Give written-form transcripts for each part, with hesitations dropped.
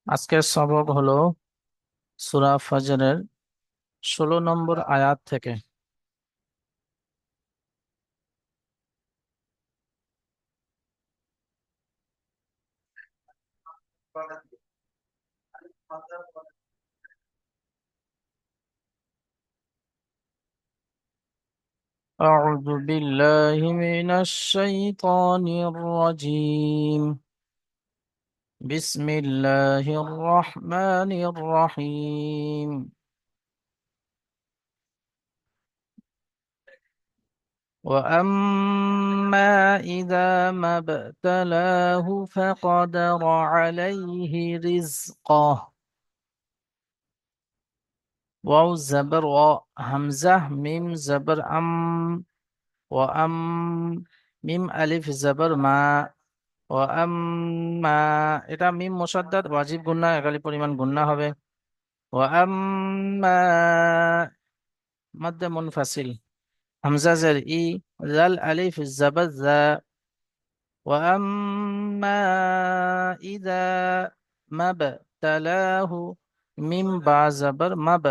আজকের সবক হলো সূরা ফজরের 16 নম্বর আয়াত থেকে। أعوذ بالله من الشيطان الرجيم. بسم الله الرحمن الرحيم. وأما إذا ما ابتلاه فقدر عليه رزقه. واو زبر و همزة ميم زبر وأم মিম আলিফ জবর মা ও আম্মা। এটা মিম মুসাদ্দাদ ওয়াজিব গুন্না একালি পরিমাণ গুন্না হবে। ও আম্মা মধ্যে মুনফাসিল হামজা জের ই জাল আলিফ জবর জা। ও আম্মা ইদা মাব তালাহু মিম বা জবর মাব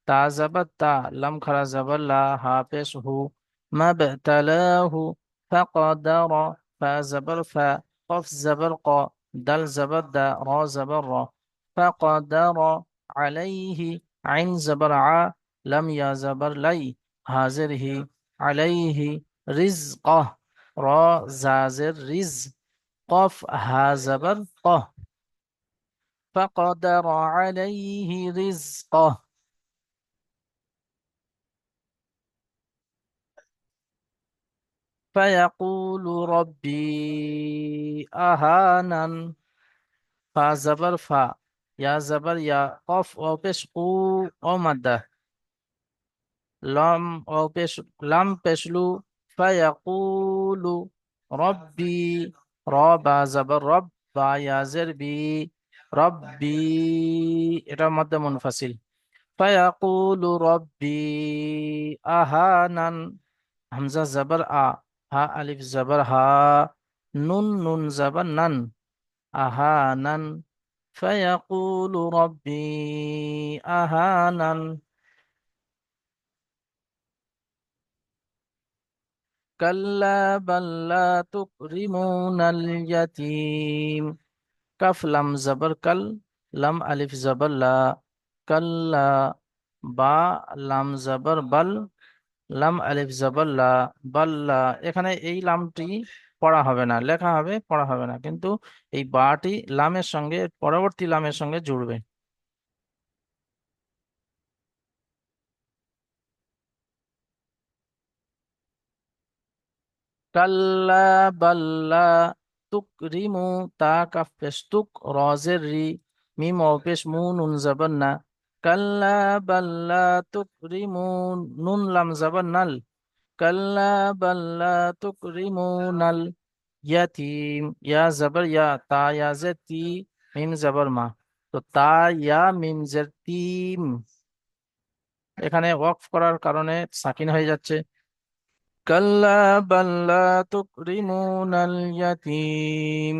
তা জবর তা লাম খারা জবর লা হা পেশ হু মাবতালাহু ফাকদার ফা জবর ফা কফ জবর ক দাল জবর দা র জবর র ফাকদার আলাইহি আইন জবর আ লাম ইয়া জবর লাই হাজির হি আলাইহি রিজকাহ র জাজির রিজ কফ হা জবর ক فقدر عليه رزقه فيقول ربي أهانن فا زبر فا يا زبر يا قف أو পেশ قو أو مدة لام أو পেশ لام পেশলু فيقول ربي ربا زبر رب با يا زر بي ربي এটা মধ্যে মুনফাসিল فيقول ربي أهانن হামজা জবর আ হা আলিফ জবর হা নুন নুন জবর নান আহানান ফায়াকুলু রব্বি আহানান কাল্লা বাল লা তুকরিমুনাল ইয়াতীম কাফ লাম জবর কাল লাম আলিফ জবর লা কাল্লা বা লাম জবর বাল লাম আলিফ জবল্লা বাল্লা। এখানে এই লামটি পড়া হবে না, লেখা হবে, পড়া হবে না, কিন্তু এই বাটি লামের সঙ্গে পরবর্তী লামের সঙ্গে জুড়বে। কাল্লা বাল্লা তুকরিমু তা কাফ পেশ তুক রজের রি মিম ও পেশ মু নুন জবর না কাল্লা বাল্লা তুকরিমু নুন লাম জবর নাল কাল্লা বাল্লা তুকরিমুনাল ইয়াতীম ইয়া জবর ইয়া তা ইয়া জে তি মিম জবর মা। তো তা ইয়া মিম জের তিম এখানে ওয়াকফ করার কারণে সাকিন হয়ে যাচ্ছে। কাল্লা বাল্লা তুকরিমুনাল ইয়াতীম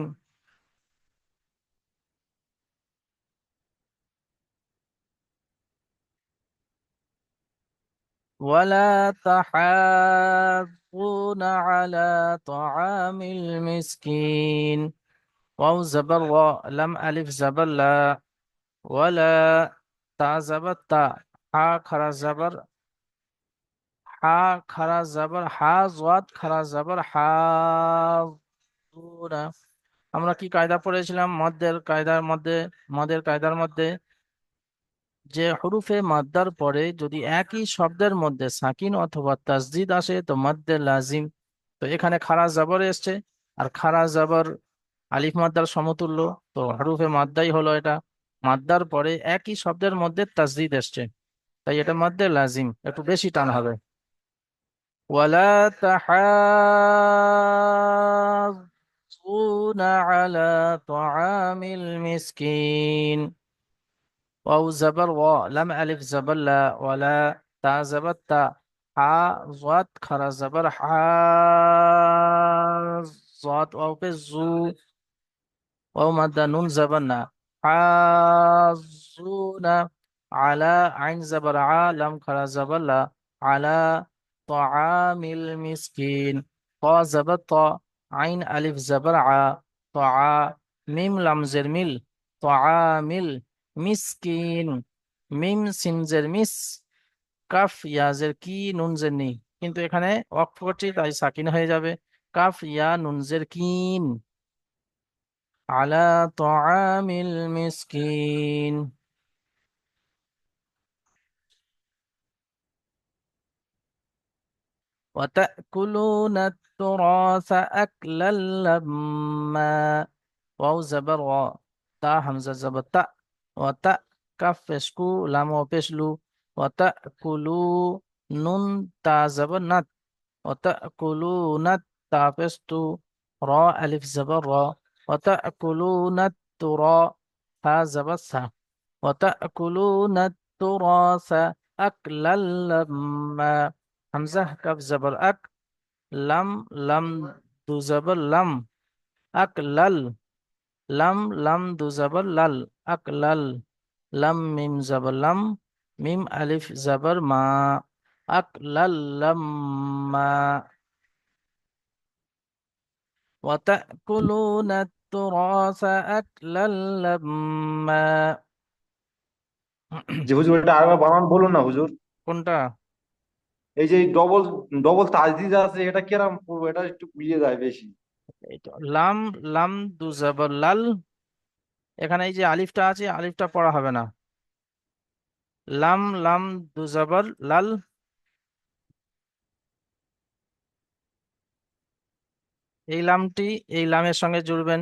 ওয়ালা তাহাজ্জুনা আলা তাআমিল মিসকিন ওয়াও জবর ওয়া লাম আলিফ জবর লা ওয়ালা তা জবর তা হা খারা জবর হা খারা জবর হা জওয়াদ খারা জবর হা পুরা। আমরা কি কায়দা পড়েছিলাম মদের কায়দার মধ্যে যে হরুফে মাদ্দার পরে যদি একই শব্দের মধ্যে সাকিন অথবা তাসদিদ আসে তো মাদ্দে লাজিম। তো এখানে খারা জবর এসছে, আর খারা জবর আলিফ মাদ্দার সমতুল্য। তো হরুফে মাদ্দাই হলো এটা। মাদ্দার পরে একই শব্দের মধ্যে তাসদিদ এসছে, তাই এটা মাদ্দে লাজিম, একটু বেশি টান হবে। ওয়ালা তাহাজ্জুনা আলা তাআমিল মিসকিন ওয়াও জবর ওয়া লাম আলিফ জবর লা ওয়ালা তা জবর তা হা যাদ খারা জবর হা যাদ ওয়াও পে জু ওয়াও মাদ্দা নুন যাবার না। হাজুনা আলা আইন যাবার আ লাম খারা যাবার লা আলা তাআমিল মিসকিন ত যাবার ত আইন আলিফ যাবার আ তাআ মিম লাম জের মিল তাআমিল মিসকিন মিম সিন জের মিস কাফ ইয়াজের কি নুন জের নি, কিন্তু এখানে ওয়াকফ করছি তাই সাকিন হয়ে যাবে। কাফ ইয়া নুন জের কিন على طعام المسكين. وتأكلون التراث أكلا لما واو زبر و تا همزة زبر تا وتا كاف فشكو لام وبشلو وتأكلوا نون تا زبر نت وتأكلون تا فستو را ألف زبر را وتأكلون الترا ها زبر ثا وتأكلون التراث أكلا لما همزة كف زبر أك لم لم دو زبر لم أكلل لم لم دو زبر لل أكلل لم ميم زبر لم ميم ألف زبر ما أكلل لما وتأكلون التراث أكلا لما. জি হুজুর, এটা আরেকবার বানান বলুন না হুজুর। কোনটা? এই যে ডবল ডবল তাজদিদ আছে, এটা কিরম পড়বো? এটা একটু গুলিয়ে যায় বেশি। এই তো লাম লাম দু জবর লাল, এখানে এই যে আলিফটা আছে আলিফটা পড়া হবে না। লাম লাম দু জবর লাল, এই লামটি এই লামের সঙ্গে জুড়বেন।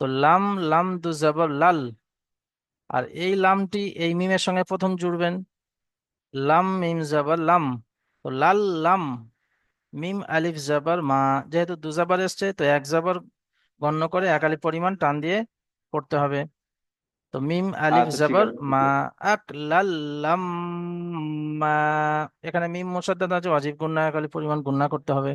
তো লাম লাম দু জবর লাল, আর এই লামটি এই মিমের সঙ্গে প্রথম জুড়বেন। লাম মিম জবর লাম, তো লাল লাম মিম আলিফ জবর মা, যেহেতু দু জবর এসছে তো এক জবর গণ্য করে এক আলিফ পরিমাণ টান দিয়ে পড়তে হবে। তো মিম আলিফ আচ্ছা, ঠিক জবর আছে মা হুজুর। আক লাল্লাম মা, এখানে মিম মুসাদ্দাদ আছে, ওয়াজিব গুন্না এক আলিফ পরিমাণ গুন্না করতে হবে।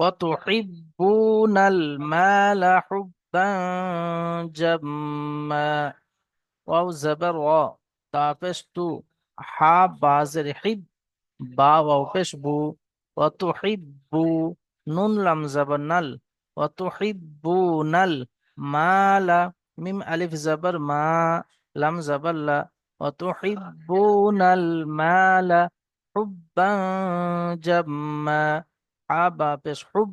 ওয়াতুহিব্বুনাল মালা হুব্বান জাম্মা ওয়াও জবর ওয়া তা পেশ তু হা বাজের হিব বা ওয়াও পেশ বু ওয়াতুহিব্বু নুন লাম জবর নাল ওয়াতুহিব্বুনাল মালা মিম আলিফ জবর মা লাম জবর লা ওয়াতুহিব্বুনাল মালা হুব্বান জাম্মা হা বা পেশ হুব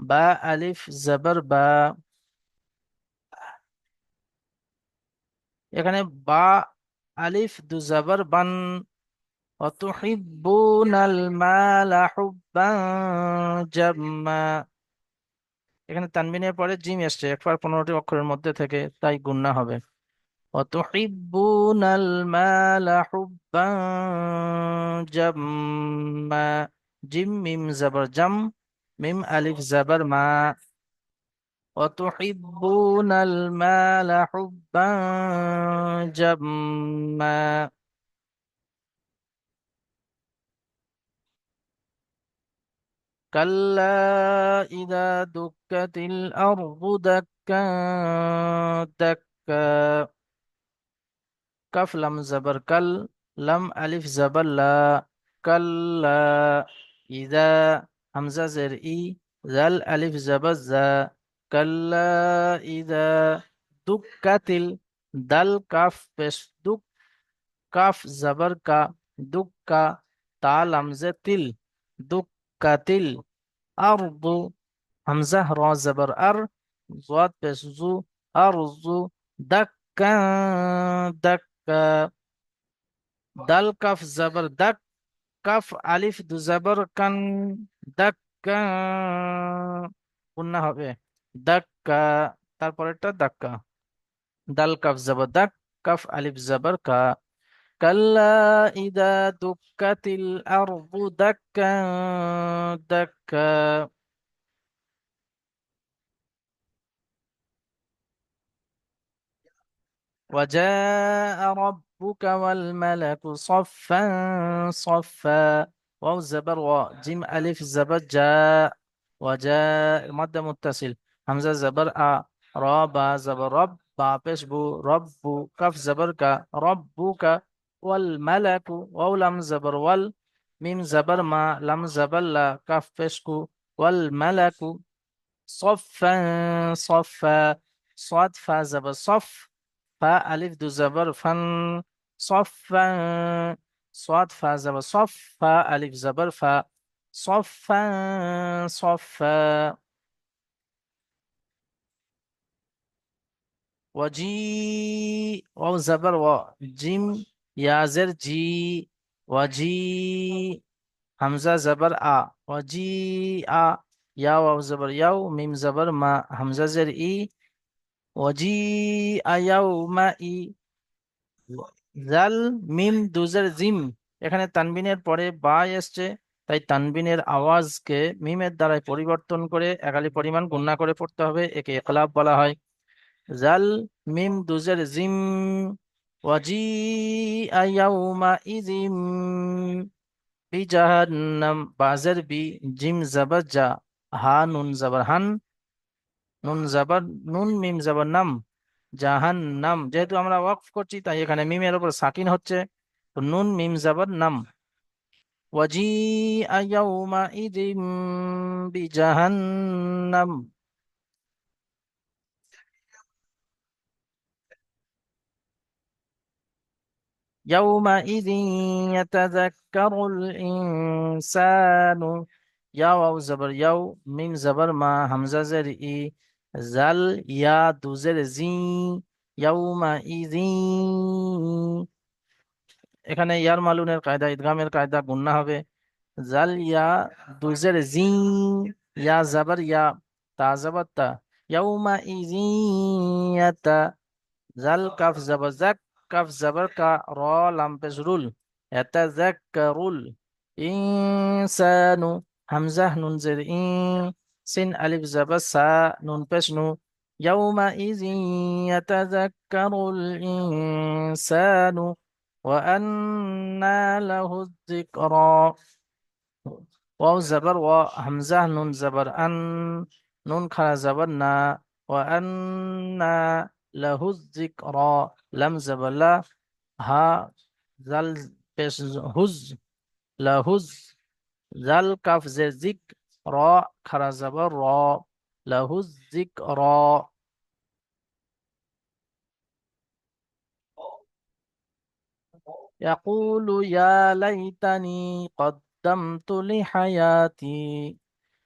বা আলিফ জবর বা, এখানে বা আলিফ দু জবর বান অতুহিব্বুনাল মালা হুব্বান জাম্মা, এখানে তানবিনের পরে জিম এসছে একবার 15টি অক্ষরের মধ্যে থেকে, তাই গুণনা হবে। অতুহিব্বুনাল মালা হুব্বান জাম্মা জিম মিম জবর জাম মিম আলিফ জবর মা وتحبون المال حبا جما. كلا إذا دكت الأرض دكا دكا كف لم زبر كل لم ألف زبر لا كلا إذا همزة زر إي ذل ألف زبر ذا كلا إذا دكت دل كف بس دك কাফ জবর কা দুক্কা তা লামজে তিল দুক্কাতিল আরদু হামজা র জবর আর জাদ পেশ জু আরজু দাক্কা দাক্কা দাল কাফ জবর দাক কাফ আলিফ দু জবর কান দাক্কা গুন্না হবে দাক্কা, তারপরেরটা দাক্কা দাল কাফ জবর দাক কাফ আলিফ জবর কা كلا إذا دكت الأرض دكا دكا. وجاء ربك والملك صفا صفا واو زبر و جيم ألف زبر جاء وجاء مد متصل. همزة زبر را با زبر رب با پیش بو رب کف زبر کا ربک. والملك واو لم زبر وال ميم زبر ما لم زبر لا كف پیش کو والملك صفا صفا. صاد فا زبر صف فا ألف دو زبر فن صفا. صاد فا زبر صف فا ألف زبر فا صفا صفا. وجي واو زبر و جيم يا زر جي. وجي همزة زبر وجي يا واو زبر يو ميم زبر ما همزة زر وجيء يومئذ জাল মিম দুজের জিম। এখানে তানবিনের পরে বা এসছে, তাই তানবিনের আওয়াজকে মিমের দ্বারাই পরিবর্তন করে একালি পরিমাণ গুণনা করে পড়তে হবে, একে ইকলাব বলা হয়। জাল মিম দুজের জিম। ওয়াজি আয়াউমা ইজিম বিজাহান্নাম বাজের বি জিম জাবার যা হা নুন জাবার হান নুন জাবার নুন মিম জাবার নাম জাহান্নাম। যেহেতু আমরা ওয়াকফ করছি তাই এখানে মিমের উপর সাকিন হচ্ছে, তো নুন মিম জাবার নাম। ওয়াজিআ ইয়াউমাইযিম বিজাহান্নাম। ইয়াউমাইযিন ইয়াতাযাক্কারুল ইনসানু। ইয়া ওয়াও জবর ইয়াও মিম জবর মা হামজা জের জাল ইয়া দুজের জি ইয়াউমাইযিন। এখানে ইয়ার মালুনের কায়দা ইদগামের কায়দা গুন্না হবে। জাল ইয়া দুজের জি ইয়া জাবার ইয়া তা জাবার তা ইয়াউমা ইজিয়াতা। জাল কাফ জাবার জাক কাফ জাবার কা র লাম পেশ রুল ইয়াতাযাক্কারুল ইনসানু। হামজাহ নুন জের সিন আলিফ জাবার সা নুন পেশ নু ইয়াউমা ইয়াতাযাক্কারুল ইনসানু وأنى له الذكرى। واو زبر و همزة نون زبر أن نون خلا زبر نا وأنى له الذكرى لم زبر لا ها زل بس هز لهز زل كاف زي زك را خلا زبر را له الذكرى. يقول يا ليتني قدمت لحياتي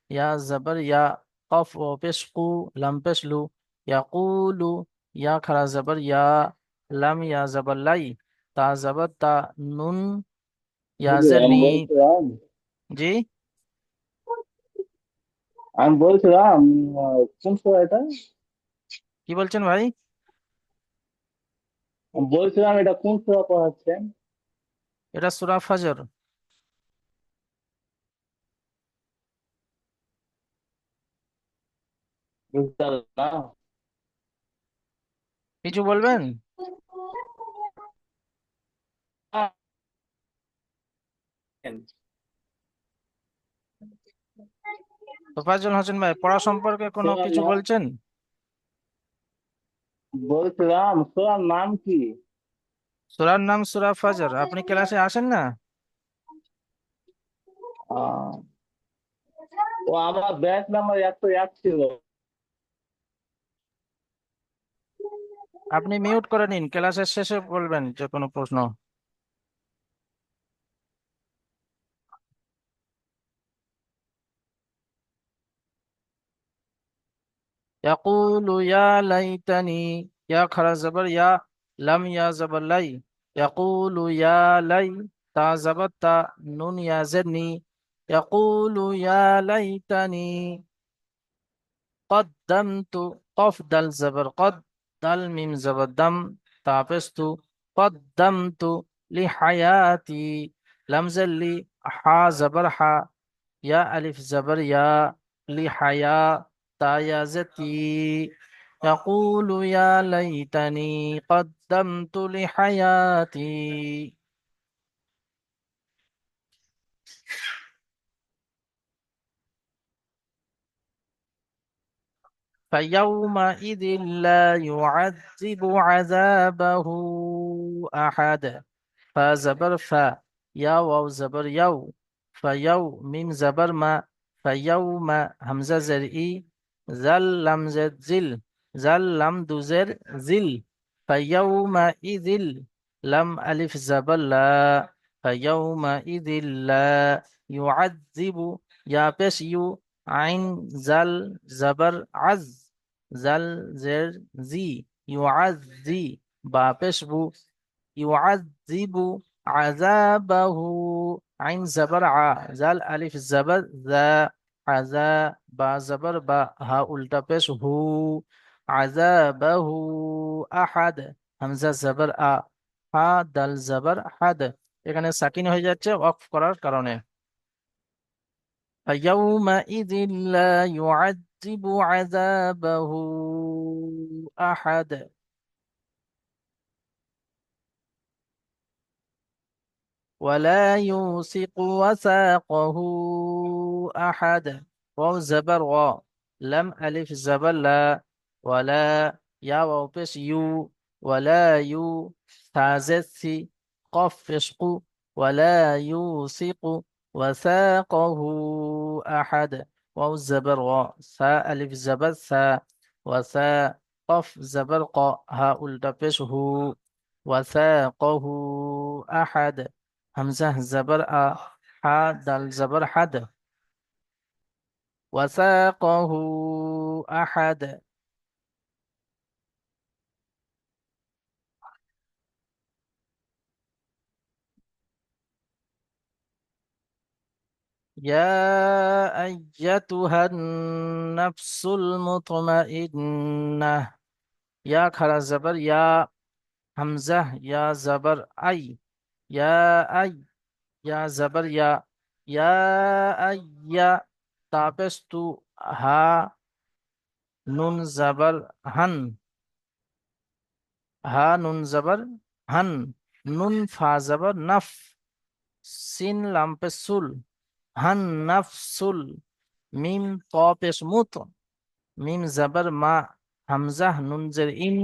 يا زبر يا قف وبشقو لم بشلو يقول يا خرا زبر يا لم يا زبر লাই তা زبر تا নুন يا বুঝলি, আমি زرني বলছিলাম জি। আমি বলছিলাম কোন সময় এটা কি বলছেন ভাই? বলছিলাম এটা কোন সময় পড়াচ্ছেন? এটা সূরা ফজর। বুঝতে পারলাম না। কিছু বলবেন? তোফাজ্জল হোসেন ভাই পড়া সম্পর্কে কোনো সোনার কিছু নাম, বলছেন? বলছিলাম সোনার নাম কি? সূরার নাম সূরা ফজর। আপনি ক্লাসে আসেন না? আহ, ও আমার ব্যাচ নাম্বার 101 ছিল। আপনি মিউট করে নিন, ক্লাসের শেষে বলবেন যে কোনো প্রশ্ন। يقول يا ليتني يا خرا زبر يا لم يا زبر لي يقول يا لي تا زبر تا نون يا زرني يقول يا ليتني قدمت قف دل زبر قد دل ميم زبر دم تابست قدمت لحياتي لم زل حا زبر حا يا ألف زبر يا لحياة تا يا زتي يقول يا ليتني قدمت لحياتي. فيومئذ لا يعذب عذابه أحد. فا زبر فا، يا واو زبر يو، فيو ميم زبر ما، فيوم همزة زرئي، زل لم زد زل، زل لم دوزر زل، فيومئذ لم ألف زبر لا، فيومئذ لا يعذب، يا بس يو، عين زل زبر عز، زل زر زي، يعزي، با بس بو، يعذب عذابه، عين زبر ع، زال ألف زبر ذا، عذا با زبر با، ها উল্টা পেশ হু, عذابه أحد, হামজা জবর আ, হা দাল জবর হাদ, এখানে সাকিন হয়ে যাচ্ছে ওয়াকফ করার কারণে। فيومئذ لا يعذب عذابه أحد ولا يوثق وثاقه أحد. واو زبر و، لم ألف زبر لا، ولا يا واو بس يو، ولا يو ثازثي، قف فشق، ولا يوثق وثاقه أحد. واو زبر و، ثاء ألف زبر ثاء، وثاء قف زبر قا، هاء التبش هو، وثاقه أحد. همزة زبر أ، ح دال زبر حد، وساقه أحد. يا أيتها النفس المطمئنة. يا خرا زبر يا، همزة يا زبر أي، يا أي، يا زبر يا أي، يا تابستو ها نون زبر هن، হা নুন জবর হান, নুন ফা জবর নফ, সিন লাম পেশ সুল, হান নফসুল, মিম ত পেশ মুত, মিম জবর মা, হামজা নুন জের ইন,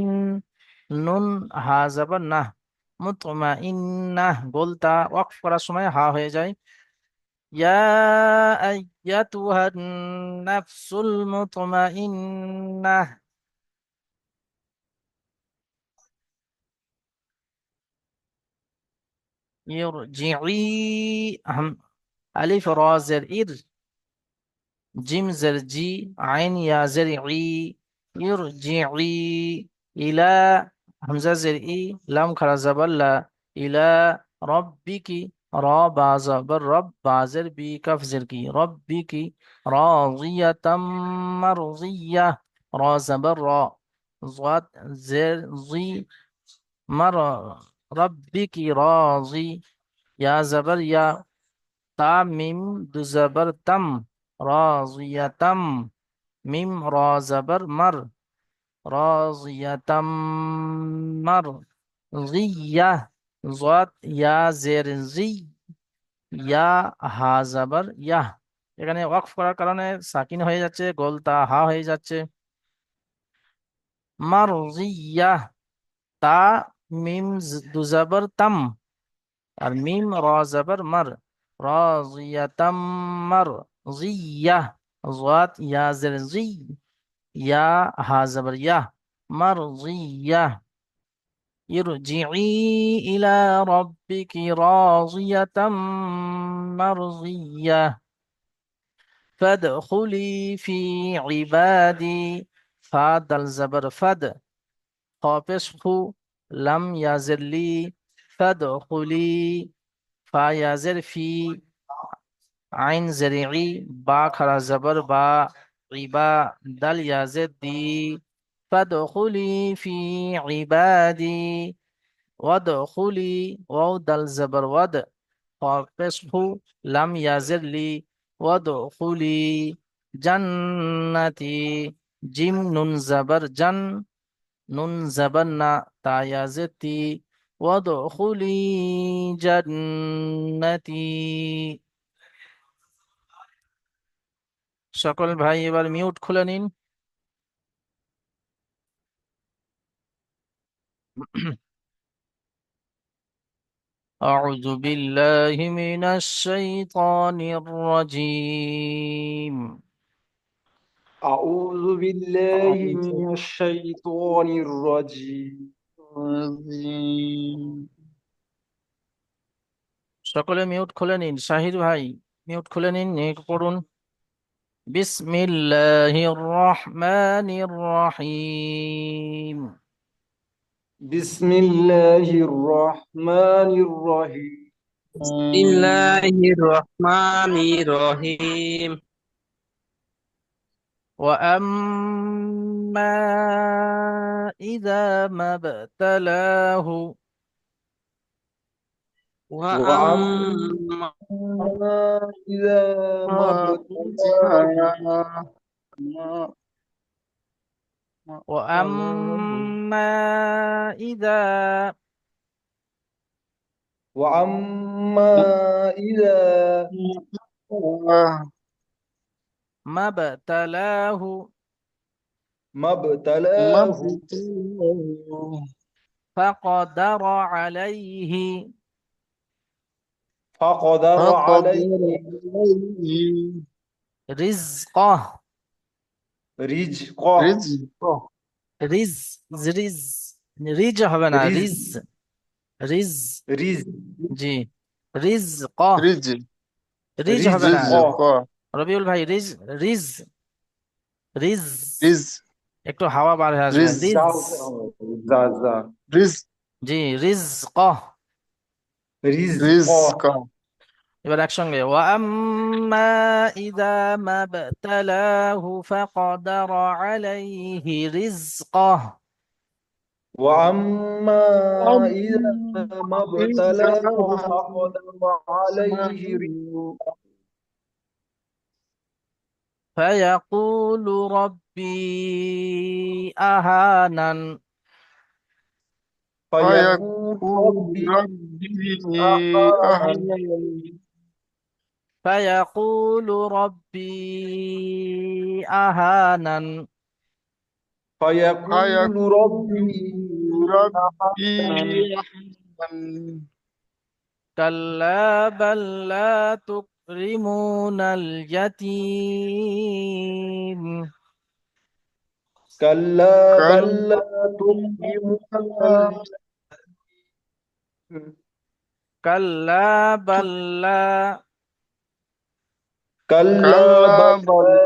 নুন হা জবর নাহ, মুতমা ইন্নাহ, গোলতা ওয়াকফ করার সময় হা হয়ে যায়। ইয়া আইয়াতুহান নাফসুল মুতমাইন্নাহ। ইরজিই, ألف را زر إر، جيم زر جي، عين يا زر عي، يرجعي، إلى همزة زر إي، لام خرا زبر لا، إلى ربك، را با زبر رب، با زر بي كف زر كي، ربك راضية مرضية، را زبر را، ضاد زر زي، مر، ربك راضي، يا زبر يا، তা মিম দু জবর তম، রাজিয়াতাম, মিম রা জবর মর, রাজিয়াতাম মর, জিয়া, যাত ইয়া জের জি, ইয়া হা জবর ইয়াহ, এখানে ওয়াকফ করার কারণে সাকিন হয়ে যাচ্ছে, গোলতা হা হয়ে যাচ্ছে। মারজিয়াহ, তা মিম দু জবর তাম, আর মিম রা জবর মর, রাজিয়াতাম মার, জিয়া, যাত ইয়া জের জি, ইয়া হা জবর ইয়া, মারজিয়া। ইরজিই ইলা রাব্বিকি রাজিয়াতাম মারজিয়া, ফাদখুলি ফি ইবাদি, ফা দাল জবর ফাদ, খ পেশ খু, লাম ইয়াজের লি, ফাদখুলি, ফা ইয়াজের ফি, আইন জেরিই, বা খারা জবর বা, ইবা দাল ইয়াজের দি, ফাদখুলি ফি ইবাদি, ওয়াদখুলি, ওয়াও দাল জবর ওয়াদ, পেশফু, লাম ইয়াজের লি, ওয়াদখুলি জান্নাতি, জিম নুন জবর জান, নুন জবর না, তা ইয়াজের তি, ওয়াদখুলি জান্নাতি। সকল ভাই এবার মিউট খুলে নিন। أعوذ بالله من الشيطان الرجيم. أعوذ بالله من الشيطان الرجيم. সকলে মিউট খুলে নিন। শাহিদ ভাই মিউট খুলে নিন, নিয়ে পড়ুন। বিসমিল্লাহির রহমানির রহিম। بسم الله الرحمن الرحيم. বিসমিল্লাহির রহমানির রহিম। وأما إذا ما ابتلاه وأما وأما إذا ما ابتلاه وأما إذا وأما إذا ما ابتلاه ما ابتلاه فقدر عليه فقدر عليه رزقه رزقه রিজ রিজ রিজ হবে না, রিজ رزق রিজ। رزق জি, রিজ কহ, রিজ হবে না رزقه. রবিউল ভাই। রিজ রিজ রিজ একটু হাওয়া বার হয়ে আসবে। রিজ, زا জি, রিজ কহ। رزقه. এবার একসঙ্গে ওয়াম্মা ইযা মাবতালাহু ফাকদারা আলাইহি রিজকাহ। وأما إذا ما ابتلاه فقدر عليه رزقه فيقول ربي أهانن فيقول ربي أهانن فيقول ربي أهانن فيقول ربي أهانن كلا بل لا تكرمون اليتيم كلا بل لا تكرمون اليتيم كلا بل لا كلا بل لا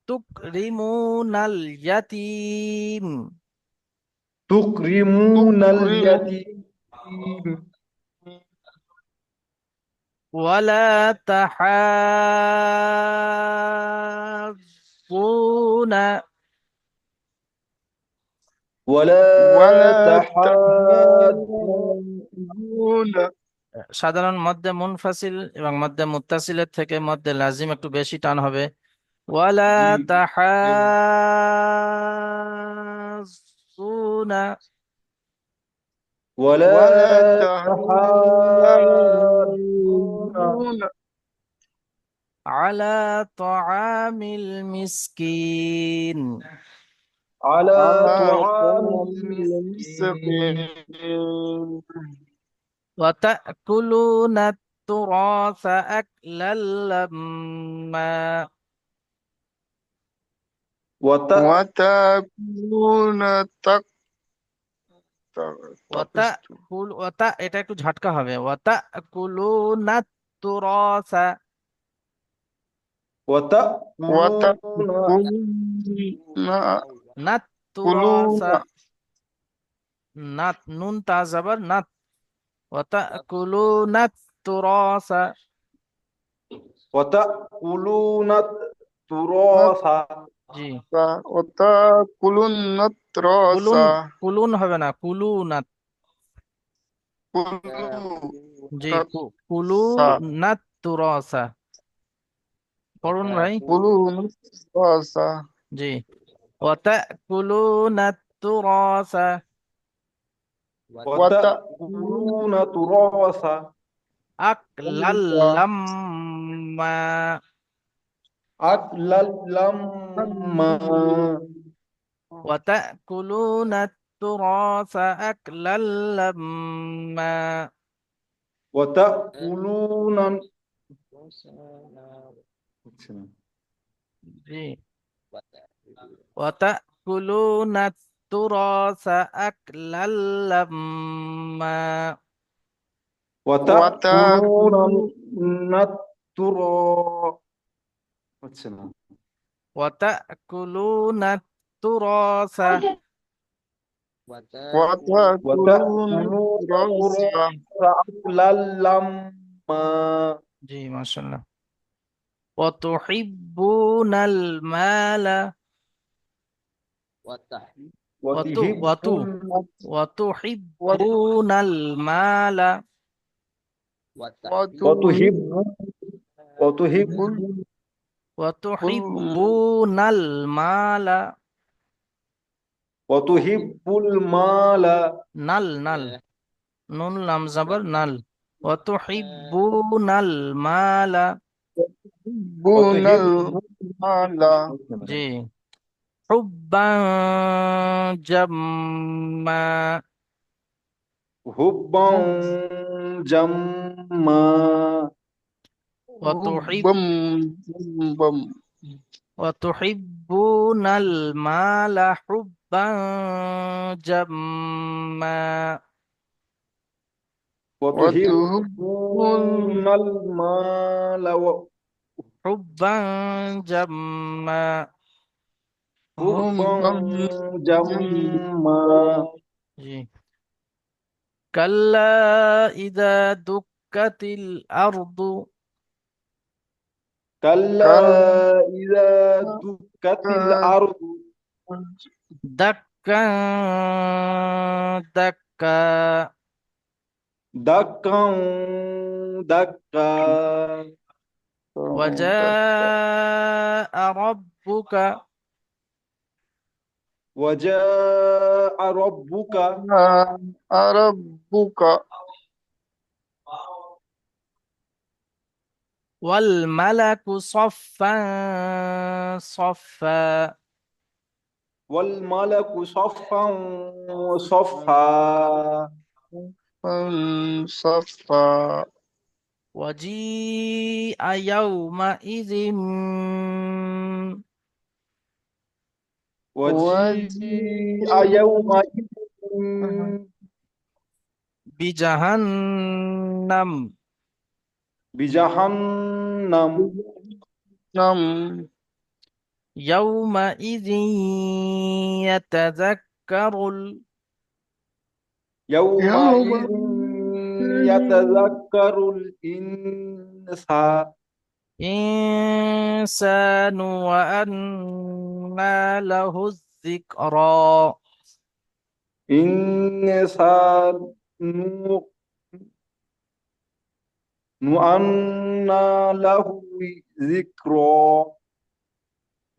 تكرمون اليتيم تكرمون اليتيم ولا تحاضون ولا تحاضون সাধারণ মধ্যে মুনফাসিল এবং মধ্যে মুত্তাসিলের থেকে মধ্যে লাজিম একটু বেশি টান হবে। ওয়ালা জি তাহাজ্জুন ولا تحاضون আলা তাআমিল মিসকিন على طعام المسكين وتأكلون التراث أكلا لما وتأكلون ওয়াতা এটা একটু ঝটকা হবে। ওয়াতাকুলুনা তুরাসা وتأكلون নাত তুরাসা, নাত নুন তা জাবার নাত। ওয়াতাকুলুনা তুরাসা وتأكلون التراث জি। وتأكلون কুলুন, التراث কুলুন হবে না, কুলুনাত। জি, কুলুনাত তুরাসা পড়ুন ভাই। كلوا التراث জি, وتأكلون التراث وتأكلون تراث أكلا لما أكلا لما وتأكلون التراث أكلا لما وتأكلون جي وتأكلون التراث أكلا لما وتأكلون وتأكلون التراث হচ্ছে না وتأكلون التراث وتأكلون وتأكلون التراث التراث أكلا لما جي ما شاء الله وتحبون المال وتو وتو وتحبون وتحبون المال وتحبون وتحبون وتحبون المال وتحب المال نل نل نون لام زبر نل وتحبون المال يحبون وتحب المال جي حبا جما حبا جما وتحب بم بم وتحبون المال حبا جما وتحبون وتحبون المال حبا جما حبا حبا جما جي كلا إذا دكت الأرض كلا إذا دكت الأرض دكا دكا دكا دكا وجاء ربك وجاء ربك ربك والملك صفا صفا والملك صفا صفا صفا وجيء يومئذ وجيء وجيء يومئذ بجهنم بجهنم يومئذ يتذكر يومئذ يوم يتذكر الإنسان الإنسان وأنى له الذكرى إنسان نؤنى له ذكرى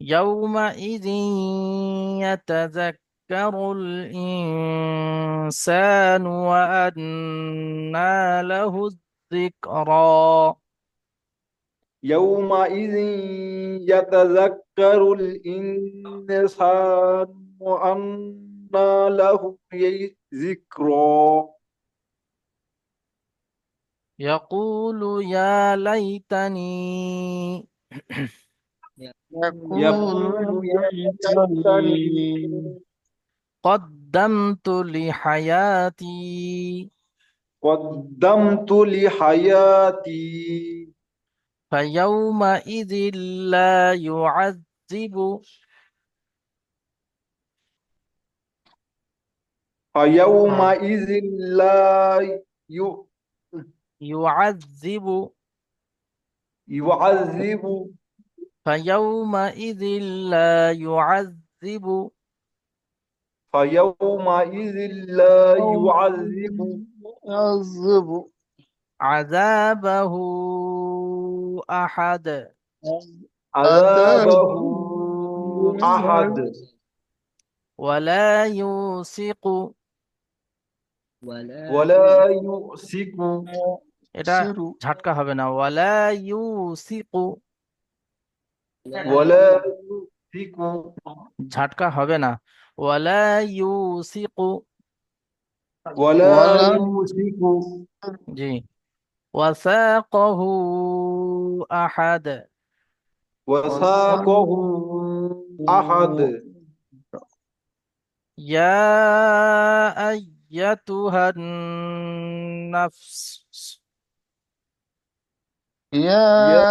يومئذ يتذكر الإنسان وأنى له الذكرى يومئذ يتذكر الإنسان وأنى له ذكرى يقول يا ليتني يقول يقول يا يا ليتني ليتني قدمت لحياتي قدمت لحياتي فيومئذ لا يعذب فيومئذ لا ي- يعذب يعذب فيومئذ لا يعذب فيومئذ لا يعذب يعذب عذابه أحد عذابه عذابه أحد ولا يوثق ولا يؤسك এটা يسر ঝাটকা হবে না ওয়ালা ইউসিকু ولا يؤسك ঝাটকা হবে না ওয়ালা ইউসিকু ওয়ালা ولا ইউসিকু জি ওয়াসাকাহু আহাদ ওয়াসাকাহু আহাদ। ইয়া আইয়াতুহান নাফস يا ইয়া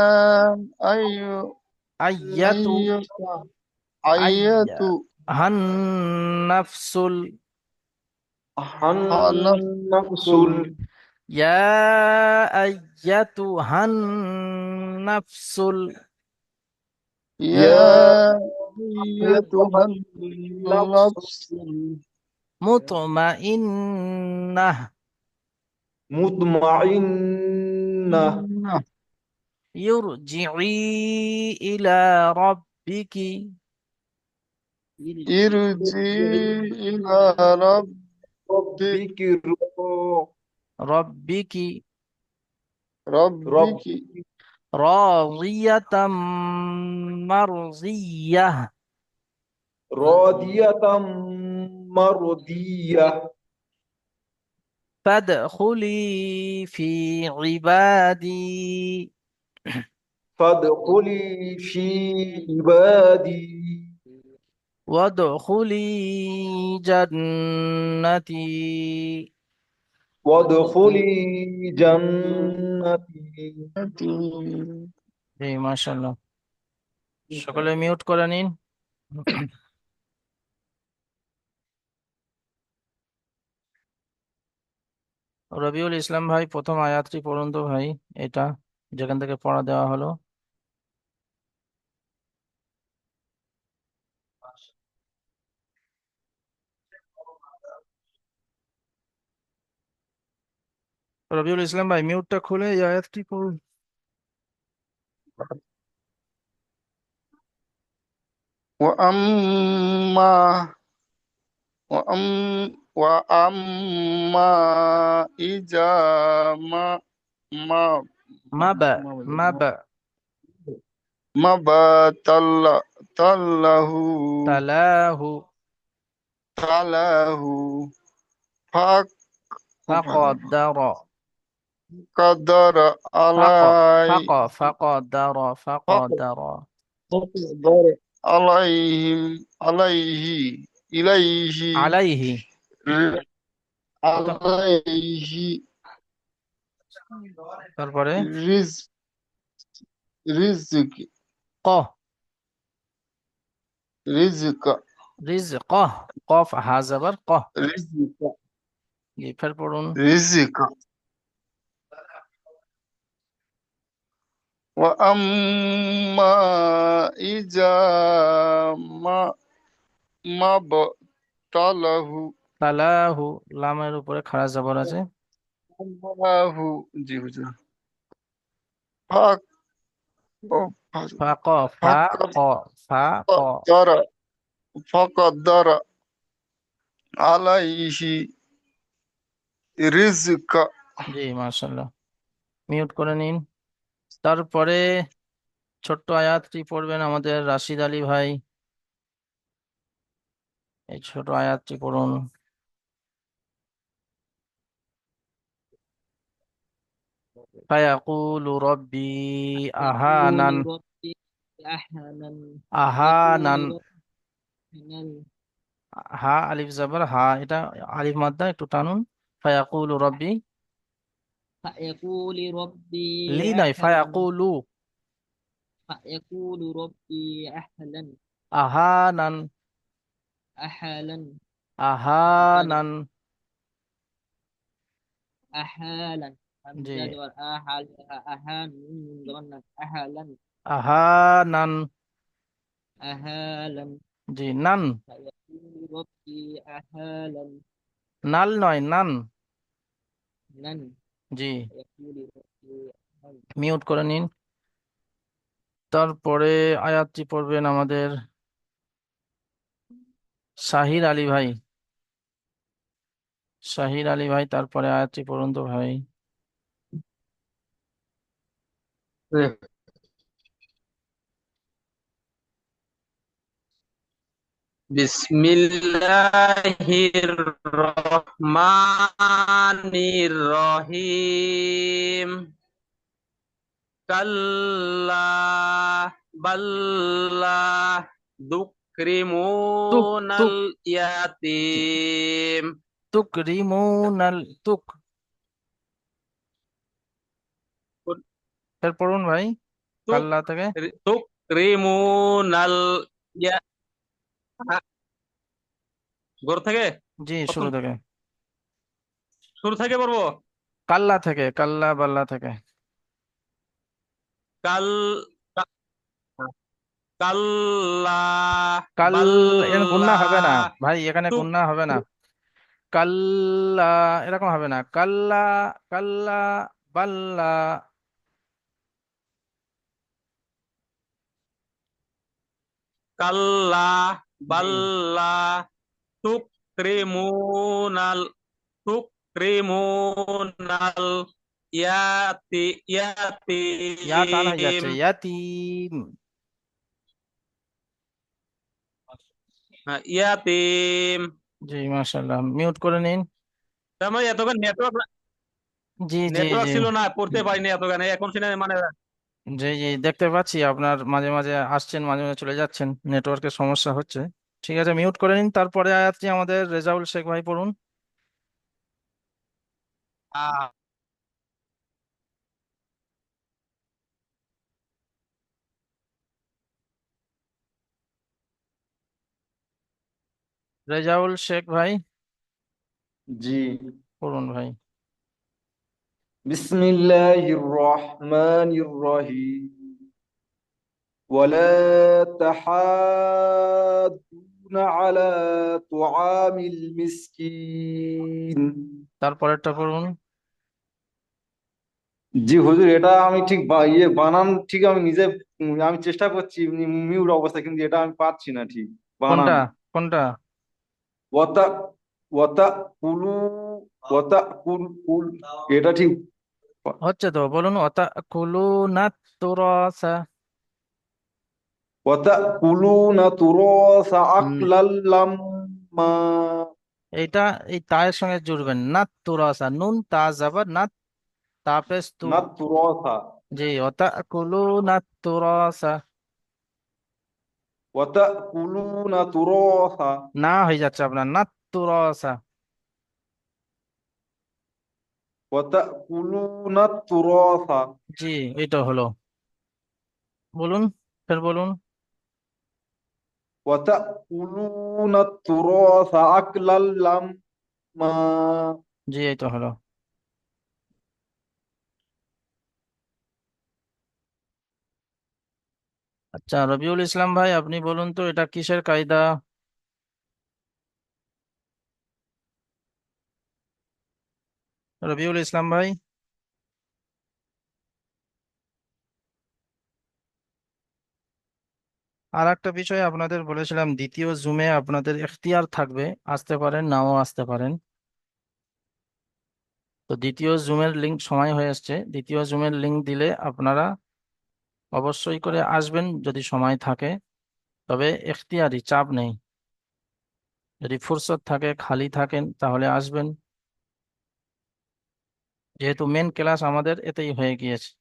আইয়াতু أيتها আইয়া أيتها হান নাফসুল نفس হান্নাফসুল ইয়া আইয়াতুহান নাফসুল ইয়া يا أيتها আইয়াতুহান নাফসুল النفس মুতমাইন্নাহ মুতমাইন্নাহ ইরজিই ইলা রাব্বিকি ارجعي إلى ربك রব্বিকির রাব্বিকি রব ربك রাদিয়াতাম মারজিয়াহ রাদিয়াতাম মারদিয়াহ। ফাদখুলি ফি ইবাদি ফাদখুলি ফি ইবাদি ওয়াদখুলি জান্নাতি ওয়াদখুলি জান্নাতি। জি মাশাআল্লাহ। সকলে মিউট করে নিন। রবিউল ইসলাম ভাই প্রথম আয়াতটি পড়ুন তো ভাই, এটা যেখান থেকে পড়া দেওয়া হলো। রবিউল ইসলাম ভাই মিউটটা খুলে এই আয়াতটি পড়ুন। وأما وأما إذا ما মাবা মাবা ما تله তালাহু تله ফাকাদ্দারা فقدر علي ফাকাদ্দারা ফাকাদ্দারা فقدر عليه إليه আলাইহি عليه তারপরে رزق رزق কহ رزق রিজকহ কফ হা জবর কহ। رزق জি ফের পড়ুন। رزق وأما إذا ما ما ابتلاه তালাহু লামের উপরে খাড়া জবর আছে। الله জি হুজুর فق ফাক فقدر ফাক فقدر عليه رزق জি মাশাআল্লাহ। মিউট করে নিন। তারপরে ছোট্ট আয়াতটি পড়বেন আমাদের রাশিদ আলী ভাই, এই ছোট আয়াতটি পড়ুন। ফায়াকুলু রব্বি আহানান فيقول ربي أحيانا আহানান فيقول ربي হা আলিফ জবর হা, এটা আলিফ মাদ্দা একটু টানুন। ফায়াকুলু রব্বি فيقول ربي লি নয়, أحيانا ফায়াকুলু فيقول ربي أحيانا আহানান أحالا আহানান أحالا জি همزة والآحال أهان ضمنا أحالا আহানান أهالا জি নান, فيقول ربي أهالا নাল নয় নান। نن জি فيقول ربي أهالا মিউট করে নিন। তারপরে আয়াতটি পড়বেন আমাদের শাহির আলী ভাই। শাহির আলী ভাই তারপরে আয়াতটি পড়ুন তো ভাই। বিসমিল্লাহির রহমানির রহিম। কাল্লা বাল্লা তুক দুকরিমুনাল তুক ইয়াতিম। তুক রিমুনাল তুক। এর পড়ুন ভাই, তুক কাল্লা থেকে। তুকরিমুনাল ইয়া ঘর থেকে জি, প্রথম শুরু থেকে। শুরু থেকে পড়বো। কাল্লা থেকে, কাল্লা বাল্লা থেকে। কাল কা- কাল্লা কাল, এখানে বাল্লা গুন্না হবে না ভাই, এখানে তুক গুন্না হবে না। কাল্লা, এরকম হবে না। কাল্লা, কাল্লা বাল্লা। কাল্লা জি, বাল্লা তুকরিমুনাল তুকরিমুনাল ইয়া টান হয়ে ইয়াতিম। যাচ্ছে, ইয়াতিম। ইয়াতিম। জি, মাশাআল্লাহ, মিউট করে নিন। তার মানে এতক্ষণ নেটওয়ার্ক জি জি নেটওয়ার্ক জি ছিল না, পড়তে পারিনি এতক্ষণ, এখন শুনে মানে জি জি, দেখতে পাচ্ছি আপনার মাঝে মাঝে আসছেন, মাঝে মাঝে চলে যাচ্ছেন, নেটওয়ার্কের সমস্যা হচ্ছে। ঠিক আছে, মিউট করে নিন। তারপরে আয়াতটি আমাদের রেজাউল শেখ ভাই পড়ুন। আহ, রেজাউল শেখ ভাই জি। পড়ুন ভাই। বিসমিল্লাহির রহমানির রহিম। ولا تحاضون على طعام المسكين। তারপরেরটা পড়ুন। জি হুজুর, এটা আমি ঠিক বানান ঠিক আমি নিজে আমি চেষ্টা করছি মিউট অবস্থা, কিন্তু এটা আমি পারছি না ঠিক বানান। কোনটা, কোনটা? ওয়াতা ওয়াতা কুলু ওয়াতা কুল কুল, এটা ঠিক। হচ্ছে তো, বলুন। ওয়াতাকুলুনা তুরাসা। ওয়াতা কুলু না তুরাসা হুম, আকলাল লাম্মা। এইটা এই তায়ের সঙ্গে জুড়বেন। না তুরাসা, নুন তা যাবার না, তাপেস তু। না তুরাসা জি, ওয়াতাকুলুনা তুরাসা। ওয়াতা কুলু না তুরাসা না হয়ে যাচ্ছে আপনার, না তুরাসা। ওয়াতা কুলু না তুরাসা জি, এটা হলো। বলুন, ফের বলুন। ওয়াতা কুলু না তুরাসা আকলাল লাম্মা। জি, এই তো হলো। আচ্ছা, রবিউল ইসলাম ভাই, আপনি বলুন তো এটা কিসের কায়দা? রবিউল ইসলাম ভাই। আর একটা বিষয় আপনাদের বলেছিলাম, দ্বিতীয় জুমে আপনাদের এখতিয়ার থাকবে, আসতে পারেন নাও আসতে পারেন। তো দ্বিতীয় জুমের লিংক সময় হয়ে আসছে, দ্বিতীয় জুমের লিংক দিলে আপনারা অবশ্যই করে আসবেন যদি সময় থাকে। তবে এখতিয়ারি, চাপ নেই। যদি ফুরসত থাকে, খালি থাকেন, তাহলে আসবেন। যেহেতু মেন ক্লাস আমাদের এতেই হয়ে গিয়েছে।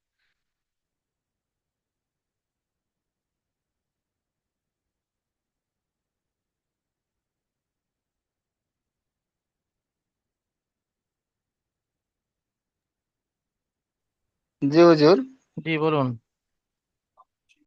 জি হুজুর। জি, বলুন।